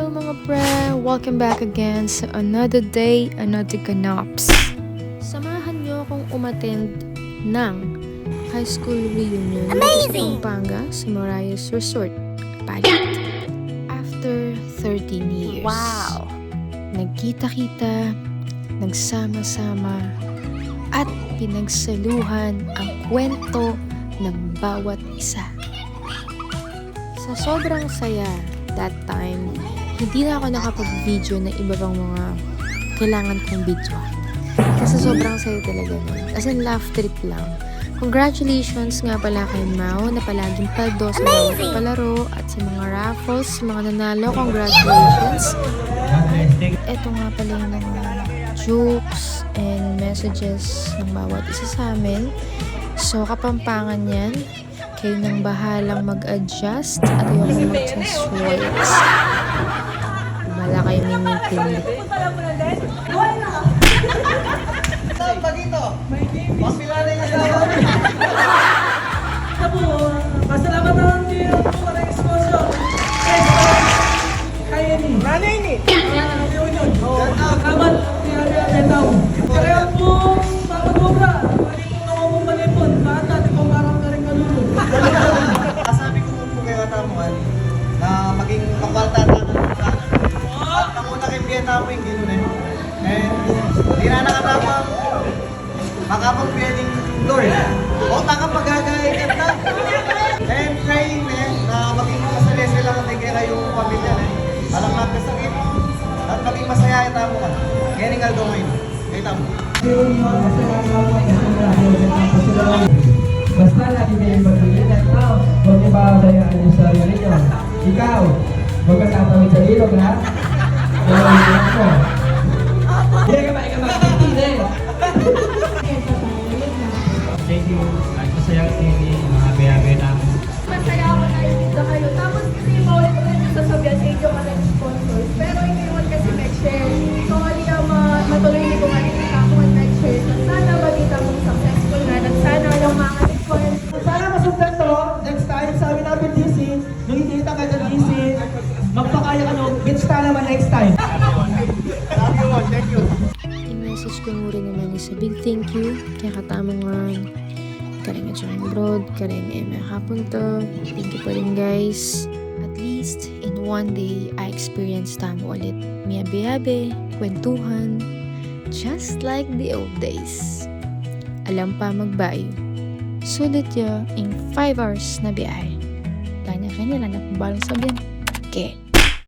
Hello mga pre! Welcome back again sa another day, another ganaps. Samahan niyo akong umattend ng high school reunion sa Pampanga sa Marias Resort, Palit. After 13 years. Wow! Nagkita-kita, nagsama-sama, at pinagsaluhan ang kwento ng bawat isa. Sa sobrang saya that time, hindi na ako nakapag-video ng iba pang mga kailangan kong video. Kasi sobrang saya talaga nun. As in, laugh trip lang. Congratulations nga pala kay Mau na palaging paldo sa bawat palaro at sa mga raffles, sa mga nanalo. Congratulations! Ito nga pala yung mga jokes and messages ng bawat isa sa amin. So, Kapampangan yan. Kayo nang bahalang mag-adjust at ayoko mag-swords. Wala kayo mimintindi. Saan ba dito? Pasilala yung asawa. Pasalamat ang Diyo po ng sponsor. Kaya ni. Nanay ni. Reunion. Kamat ni Aria Betaw. Kaya po, papagobra. Pwede po nawawang malipon. Bata, di po marang ka rin kalulog. Sabi ko po kayo katamuan na maging pangbaltata ng mga. At namuna kay Vietnam yung gano'n eh. And di na nakatamang makapag-pwedeng Lord. O makapag-agay ka na. And praying na maging masaya sila na kaya yung pamilya na. Alam na kasakit. At maging masaya yung tamo ka. Kaya nga daw ngayon. Kaya tamo. Basta lagi kayong mag-iingat. Huwag niyo ba bayaan yung sarili niyo. Ikaw, huwag ka tatawid sa ilog, ha? Iingat mo. Hindi ka makikipagtindi. Thank you. At masaya kasi mga biyage namin. Masaya ako na yung kayo. Tapos kasi maulit-ulit yung sasabihan sa inyo ka ng sponsors. Pero hindi naman kasi mag-share. So, hindi ka matuloy hindi ko makikita ako mag-share. So, sana makita mong successful na. At sana yung mga sponsors. Sana masundan to. Next time, sabi namin DC, nung hindi kita ka ng DC, magpakaya ka nung, bitch ka naman next time. Thank you. I-message ko mo rin naman is a big thank you kaya katamang nga kareng at saka broad, kareng eme kapunto. Thank you pa rin guys. At least in one day, I experienced tamo ulit. Miyabe-yabe, kwentuhan, just like the old days. Alam pa magbayo. Sulit ya in 5 hours na biyahe. Kanya-kanya lang na balang sabihin. Okay.